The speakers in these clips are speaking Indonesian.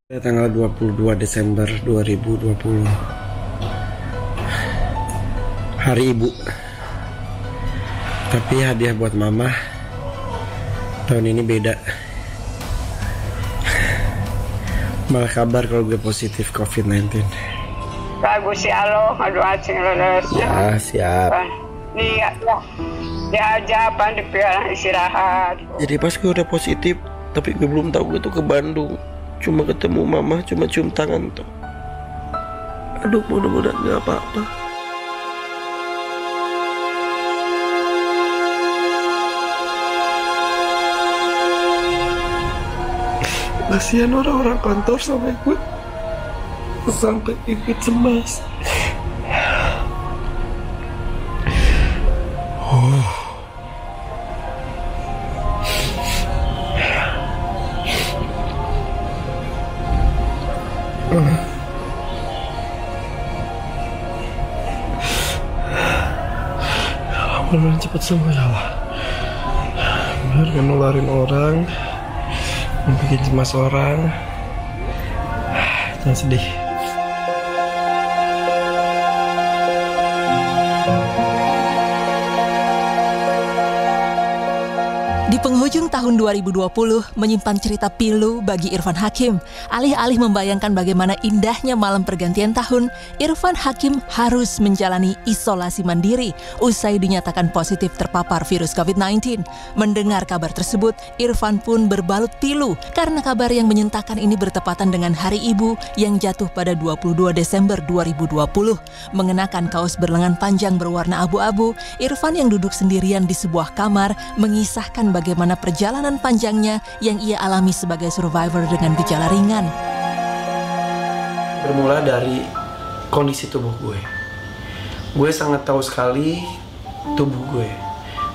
Tanggal 22 Desember 2020, Hari Ibu. Tapi hadiah buat mama tahun ini beda. Malah kabar kalau gue positif COVID-19. Bagus si Allah, aduh acing leles. Ya, siap. Lihat lah, dia aja apa di piala istirahat. Jadi pas gue udah positif, tapi gue belum tahu gue tuh ke Bandung. Cuma ketemu mama, cuma cium tangan tuh. Aduh, mudah-mudahan gak apa-apa. Kasihan orang-orang kantor sampai ikut cemas. Mudah-mudahan cepat sembuh ya Allah. Biar gak nularin orang, bikin cemas orang. Jangan sedih. Di penghujung tahun 2020 menyimpan cerita pilu bagi Irfan Hakim. Alih-alih membayangkan bagaimana indahnya malam pergantian tahun, Irfan Hakim harus menjalani isolasi mandiri usai dinyatakan positif terpapar virus COVID-19. Mendengar kabar tersebut, Irfan pun berbalut pilu karena kabar yang menyentakkan ini bertepatan dengan Hari Ibu yang jatuh pada 22 Desember 2020. Mengenakan kaos berlengan panjang berwarna abu-abu, Irfan yang duduk sendirian di sebuah kamar mengisahkan bagaimana perjalanan panjangnya yang ia alami sebagai survivor dengan gejala ringan. Bermula dari kondisi tubuh gue. Gue sangat tahu sekali tubuh gue.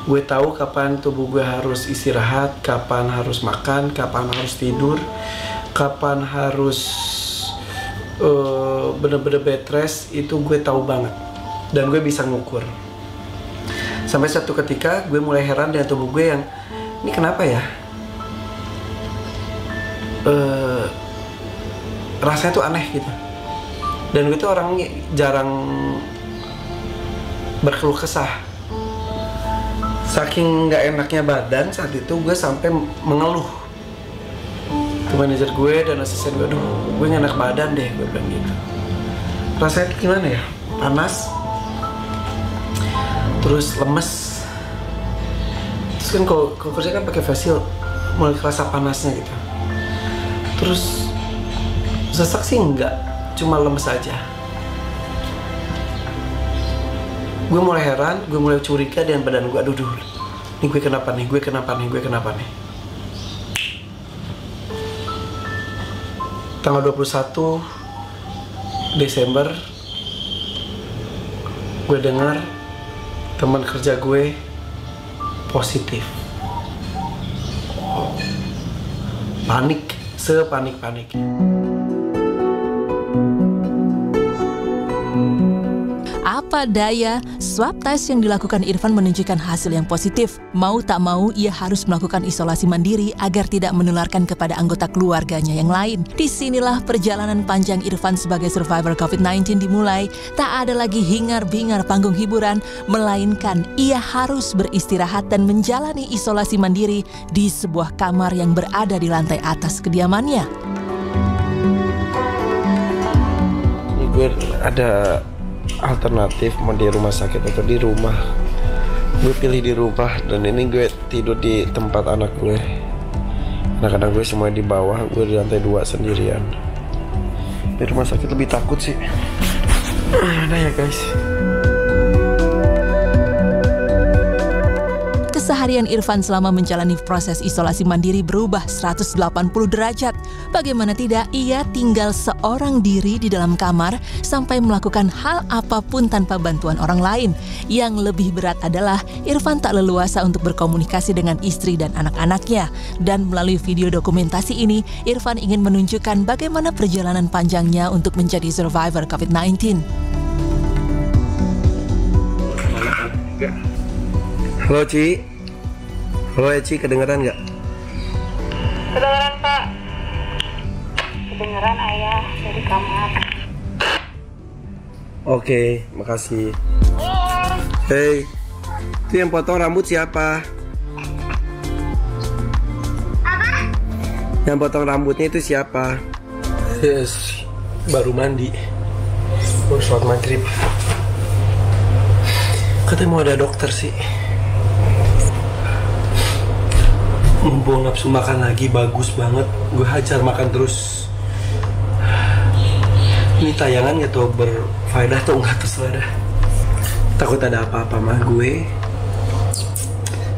Gue tahu kapan tubuh gue harus istirahat, kapan harus makan, kapan harus tidur, kapan harus bener-bener bed rest. Itu gue tahu banget. Dan gue bisa ngukur. Sampai satu ketika gue mulai heran dengan tubuh gue yang ini kenapa ya? Rasanya tuh aneh gitu. Dan gue tuh orangnya jarang berkeluh kesah. Saking gak enaknya badan saat itu gue sampai mengeluh ke manajer gue dan asisten gue, aduh gue gak enak badan deh, gue bilang gitu. Rasanya tuh gimana ya? Panas, terus lemes. Terus kan kalau kerja kan pakai face shield, mulai kerasa panasnya gitu. Terus sesak sih enggak, cuma lemes aja. Gue mulai heran, gue mulai curiga dengan badan gue. Aduh, ini gue kenapa nih, gue kenapa nih. Tanggal 21 Desember, gue dengar teman kerja gue positif. Panik, sepanik-panik. Apa daya, swab test yang dilakukan Irfan menunjukkan hasil yang positif. Mau tak mau, ia harus melakukan isolasi mandiri agar tidak menularkan kepada anggota keluarganya yang lain. Disinilah perjalanan panjang Irfan sebagai survivor COVID-19 dimulai. Tak ada lagi hingar-bingar panggung hiburan, melainkan ia harus beristirahat dan menjalani isolasi mandiri di sebuah kamar yang berada di lantai atas kediamannya. Gue ada alternatif mau di rumah sakit atau di rumah. Gue pilih di rumah dan ini gue tidur di tempat anak gue. Anak-anak gue semua di bawah, gue di lantai 2 sendirian. Di rumah sakit lebih takut sih. Udah ya guys. Keseharian Irfan selama menjalani proses isolasi mandiri berubah 180 derajat. Bagaimana tidak, ia tinggal seorang diri di dalam kamar sampai melakukan hal apapun tanpa bantuan orang lain. Yang lebih berat adalah Irfan tak leluasa untuk berkomunikasi dengan istri dan anak-anaknya. Dan melalui video dokumentasi ini, Irfan ingin menunjukkan bagaimana perjalanan panjangnya untuk menjadi survivor COVID-19. Halo Ci. Halo Eci, kedengeran nggak? Kedengeran Pak. kedengeran ayah dari kamar. Oke, makasih. Hey, itu yang potong rambut siapa? Apa? Yang potong rambutnya itu siapa? Yes, baru mandi. Baru sholat maghrib. Katanya mau ada dokter sih. Mumpung nafsu makan lagi, bagus banget. Gue hajar makan terus. Ini tayangan gak tau berfaedah atau enggak, terserah dah. Takut ada apa-apa mah gue.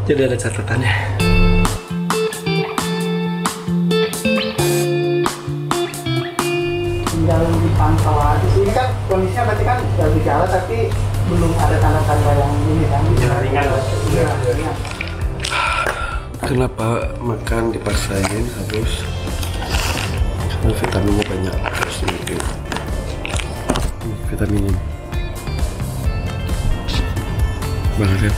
Jadi ada catatannya. Tinggal dipantau aja sih. Ini kan kondisinya berarti kan udah gejala tapi belum ada tanda-tanda yang ini kan. Ringan. Ringan. Kenapa makan dipaksain harus? Karena vitaminnya banyak, harus dimakan. Vitamin ini banget kan?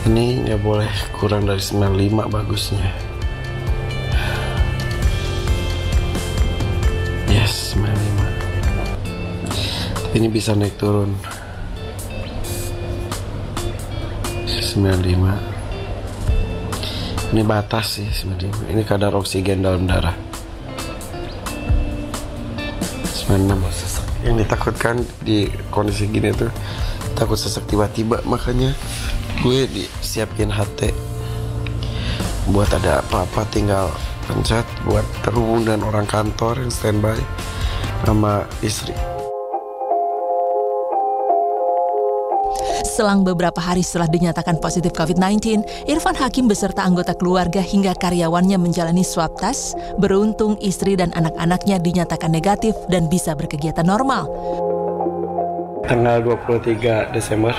Ini nggak boleh kurang dari 95 bagusnya. Yes, 95. Tapi ini bisa naik turun. 95. Ini batas sih 95. Ini kadar oksigen dalam darah. 96. Yang ditakutkan di kondisi gini tuh takut sesak tiba-tiba, makanya gue disiapin HT buat ada apa-apa tinggal pencet buat terhubung dengan orang kantor yang standby sama istri. Selang beberapa hari setelah dinyatakan positif COVID-19, Irfan Hakim beserta anggota keluarga hingga karyawannya menjalani swab test. Beruntung istri dan anak-anaknya dinyatakan negatif dan bisa berkegiatan normal. Tanggal 23 Desember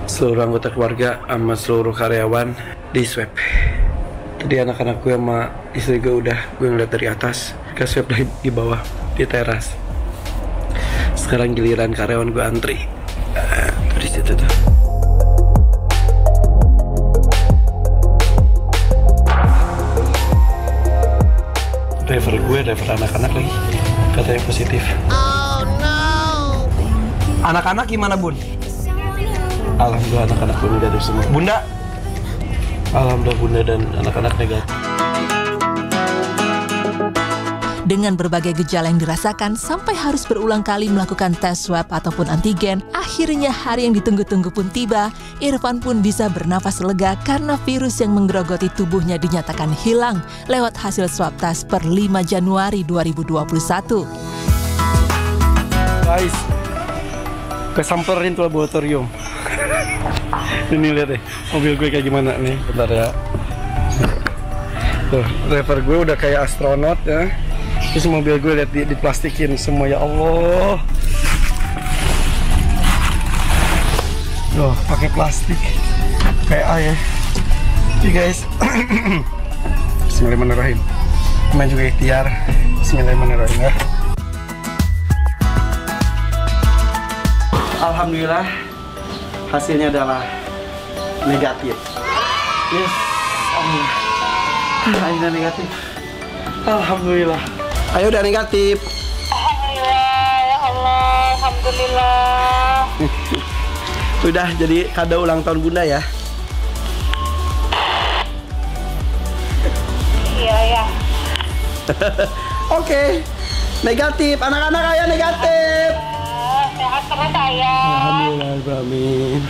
seluruh anggota keluarga sama seluruh karyawan di swab. Tadi anak-anak gue sama istri gue udah gue ngeliat dari atas, ke swab di bawah di teras. Sekarang giliran karyawan gue antri. Di situ tuh. Driver gue, driver anak-anak lagi katanya positif. Oh no. Anak-anak gimana, Bun? Alhamdulillah anak-anak gue negatif semua. Bunda? Alhamdulillah bunda dan anak-anak negatif. Dengan berbagai gejala yang dirasakan sampai harus berulang kali melakukan tes swab ataupun antigen, akhirnya hari yang ditunggu-tunggu pun tiba. Irfan pun bisa bernafas lega karena virus yang menggerogoti tubuhnya dinyatakan hilang lewat hasil swab tes per 5 Januari 2021. Guys, kesamperin tuh laboratorium. Ini lihat deh, mobil gue kayak gimana nih. Bentar ya. Tuh, driver gue udah kayak astronot ya. Terus mobil gue lihat diplastikin semua, ya Allah. Tuh, pakai plastik kayak ya. Oke guys. Bismillahirrahmanirrahim. Main juga ikhtiar. Bismillahirrahmanirrahim ya. Alhamdulillah hasilnya adalah negatif. Yes, alhamdulillah. Akhirnya negatif. Alhamdulillah. Ayo udah negatif. Alhamdulillah, ya Allah, alhamdulillah. Udah jadi kado ulang tahun bunda ya. Iya ya. Oke, negatif. Anak-anak ayo negatif. Sehat terus saya. Alhamdulillah, amin.